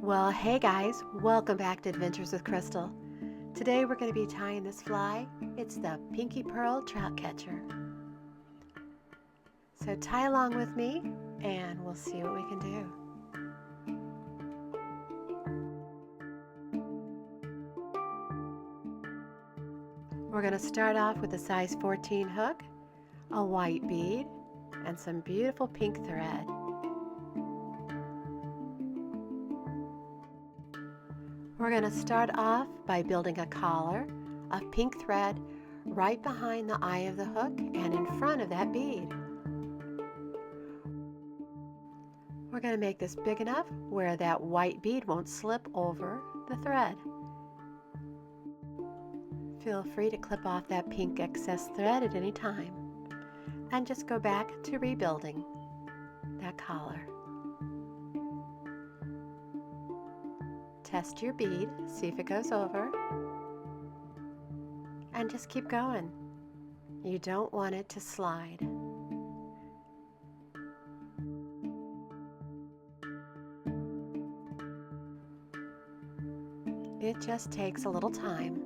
Well, hey guys, welcome back to Adventures with Crystal. Today we're going to be tying this fly. It's the Pinky Pearl Trout Catcher. So tie along with me and we'll see what we can do. We're going to start off with a size 14 hook, a white bead, and some beautiful pink thread. We're going to start off by building a collar of pink thread right behind the eye of the hook and in front of that bead. We're going to make this big enough where that white bead won't slip over the thread. Feel free to clip off that pink excess thread at any time and just go back to rebuilding that collar. Test your bead, see if it goes over, and just keep going. You don't want it to slide. It just takes a little time.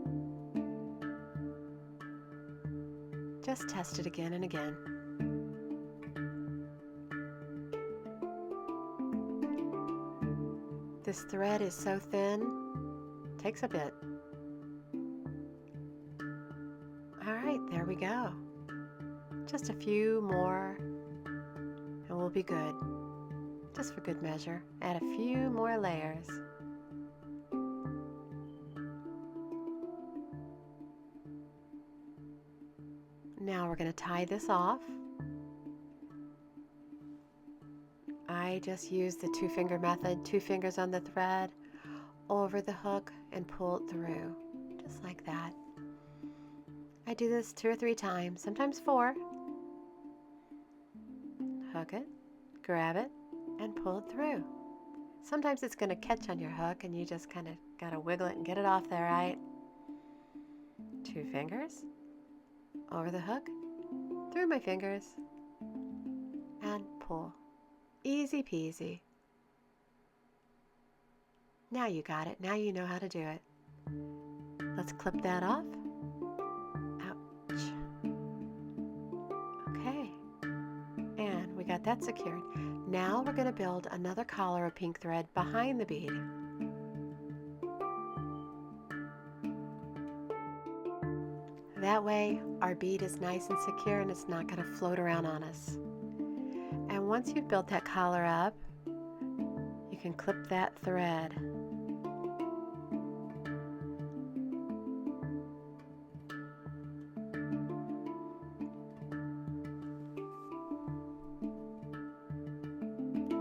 Just test it again and again. This thread is so thin, it takes a bit. All right, there we go. Just a few more and we'll be good. Just for good measure, add a few more layers. Now we're going to tie this off. I just use the two-finger method, 2 fingers on the thread, over the hook, and pull it through, just like that. I do this 2 or 3 times, sometimes 4. Hook it, grab it, and pull it through. Sometimes it's going to catch on your hook, and you just kind of got to wiggle it and get it off there, right? 2 fingers, over the hook, through my fingers, and pull. Easy peasy. Now you got it. Now you know how to do it. Let's clip that off. Ouch. Okay. And we got that secured. Now we're going to build another collar of pink thread behind the bead. That way our bead is nice and secure and it's not going to float around on us. And once you've built that collar up, you can clip that thread.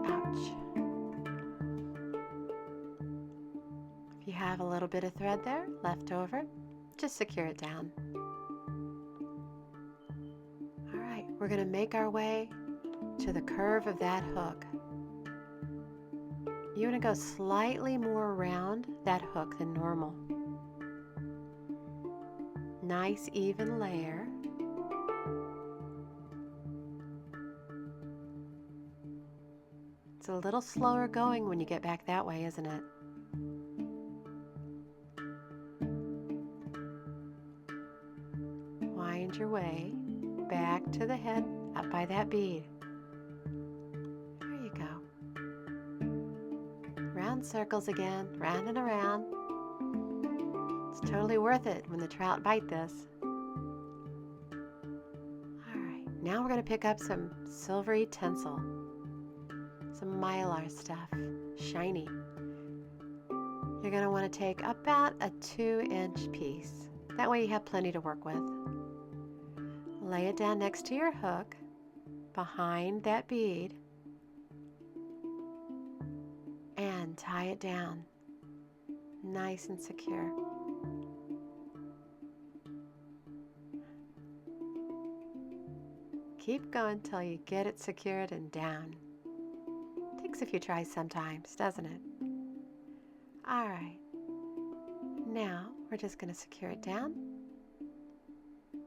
Ouch. If you have a little bit of thread there left over, just secure it down. All right, we're going to make our way to the curve of that hook. You want to go slightly more around that hook than normal. Nice even layer. It's a little slower going when you get back that way, isn't it? Wind your way back to the head up by that bead. Round circles again, round and around. It's totally worth it when the trout bite this. Alright, now we're going to pick up some silvery tinsel. Some mylar stuff, shiny. You're going to want to take about a 2-inch piece. That way you have plenty to work with. Lay it down next to your hook, behind that bead, and tie it down nice and secure. Keep going till you get it secured and down. Takes a few tries sometimes, doesn't it? All right, now we're just going to secure it down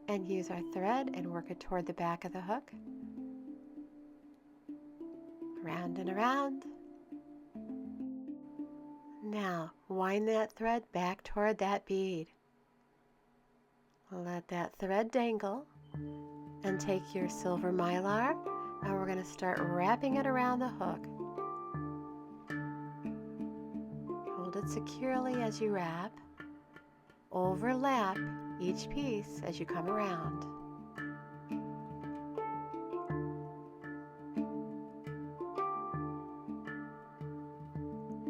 and use our thread and work it toward the back of the hook. Round and around. Now, wind that thread back toward that bead. Let that thread dangle and take your silver mylar and we're going to start wrapping it around the hook. Hold it securely as you wrap. Overlap each piece as you come around.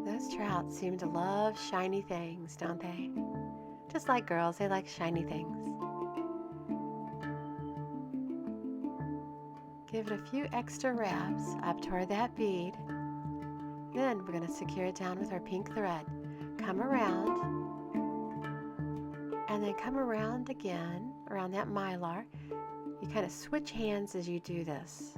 Those trouts seem to love shiny things, don't they? Just like girls, they like shiny things. Give it a few extra wraps up toward that bead. Then we're going to secure it down with our pink thread. Come around, and then come around again, around that mylar. You kind of switch hands as you do this.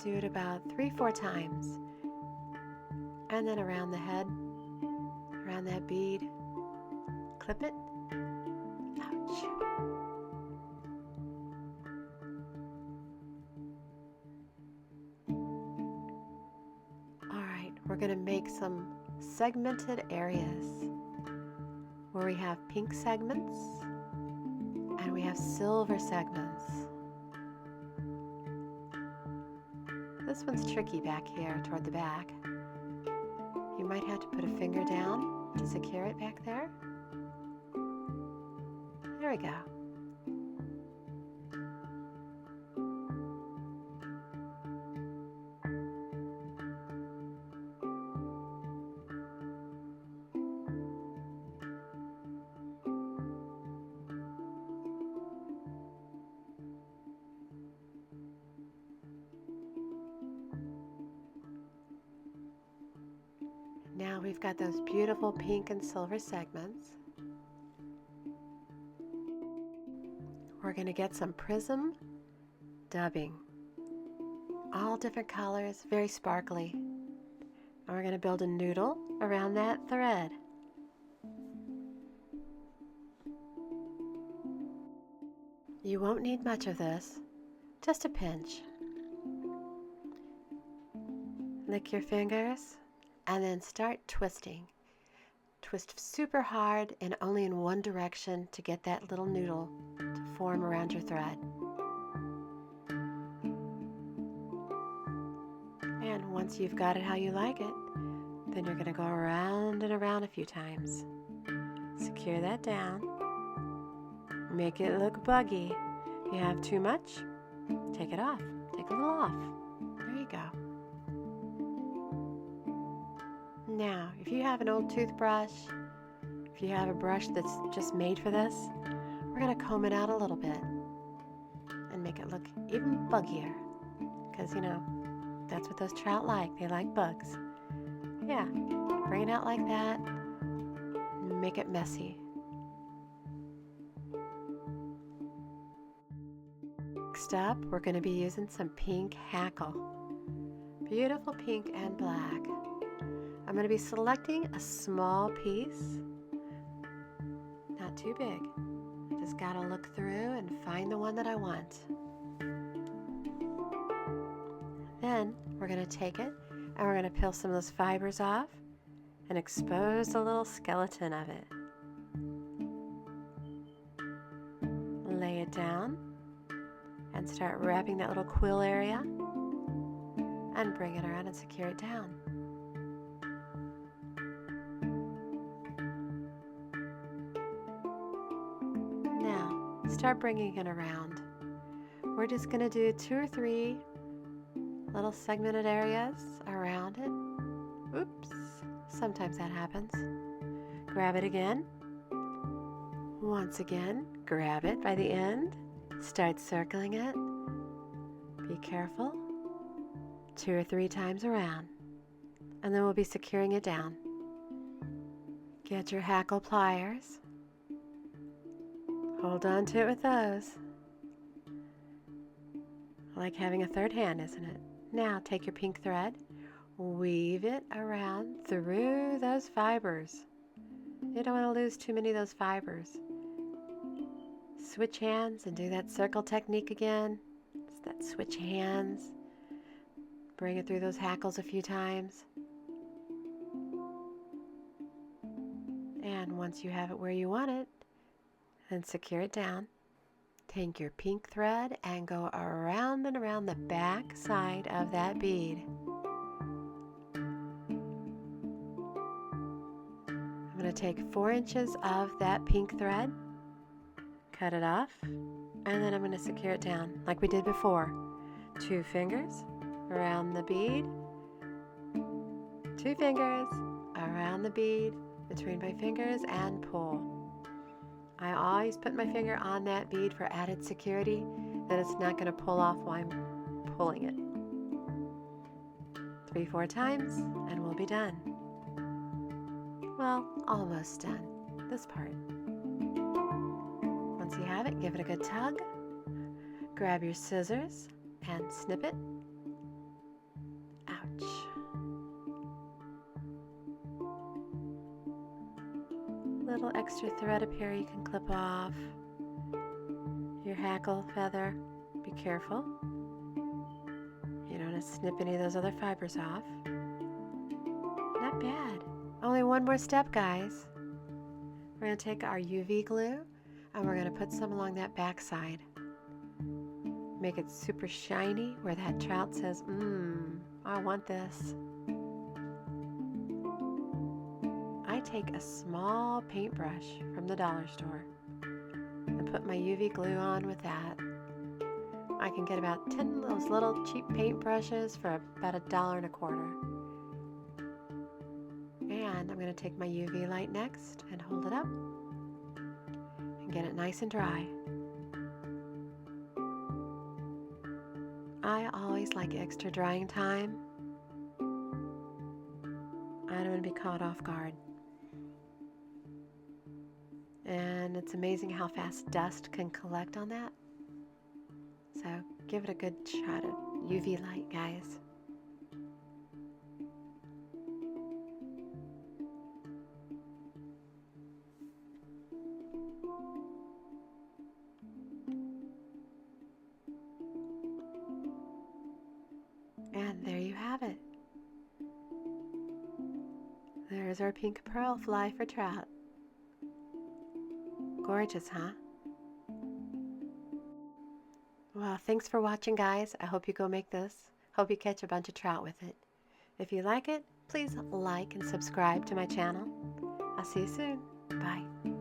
Do it about 3-4 times. And then around the head, around that bead, clip it. Ouch. Alright, we're going to make some segmented areas where we have pink segments and we have silver segments. This one's tricky back here toward the back. You might have to put a finger down to secure it back there. There we go. Now we've got those beautiful pink and silver segments. We're going to get some prism dubbing. All different colors, very sparkly. And we're going to build a noodle around that thread. You won't need much of this, just a pinch. Lick your fingers and then start twisting. Twist super hard and only in one direction to get that little noodle to form around your thread. And once you've got it how you like it, then you're going to go around and around a few times. Secure that down. Make it look buggy. If you have too much, take it off. Take a little off. There you go. Now, if you have an old toothbrush, if you have a brush that's just made for this, we're going to comb it out a little bit and make it look even buggier. Because, you know, that's what those trout like. They like bugs. Yeah, bring it out like that. Make it messy. Next up, we're going to be using some pink hackle. Beautiful pink and black. I'm going to be selecting a small piece, not too big. Just got to look through and find the one that I want. Then we're going to take it and we're going to peel some of those fibers off and expose the little skeleton of it. Lay it down and start wrapping that little quill area and bring it around and secure it down. Now, start bringing it around. We're just going to do 2 or 3 little segmented areas around it. Oops, sometimes that happens. Grab it again. Once again, grab it by the end. Start circling it. Be careful. 2 or 3 times around. And then we'll be securing it down. Get your hackle pliers. Hold on to it with those. Like having a third hand, isn't it? Now take your pink thread, weave it around through those fibers. You don't want to lose too many of those fibers. Switch hands and do that circle technique again. that switch hands. Bring it through those hackles a few times. And once you have it where you want it, then secure it down. Take your pink thread and go around and around the back side of that bead. I'm going to take 4 inches of that pink thread, cut it off, and then I'm going to secure it down like we did before. 2 fingers around the bead, 2 fingers around the bead, between my fingers, and pull. I always put my finger on that bead for added security, that it's not going to pull off while I'm pulling it. 3-4 times and we'll be done. Well, almost done, this part. Once you have it, give it a good tug. Grab your scissors and snip it. Ouch. Little extra thread up here you can clip off. Your hackle feather, be careful. You don't want to snip any of those other fibers off. Not bad. Only one more step, guys. We're going to take our UV glue and we're going to put some along that back side. Make it super shiny where that trout says, I want this. I take a small paintbrush from the dollar store and put my UV glue on with that. I can get about 10 of those little cheap paintbrushes for about $1.25. And I'm going to take my UV light next and hold it up and get it nice and dry. I always like extra drying time. I don't want to be caught off guard. And it's amazing how fast dust can collect on that. So give it a good shot of UV light, guys. And there you have it. There's our pink pearl fly for trout. Gorgeous, huh? Well, thanks for watching, guys. I hope you go make this. Hope you catch a bunch of trout with it. If you like it, please like and subscribe to my channel. I'll see you soon. Bye.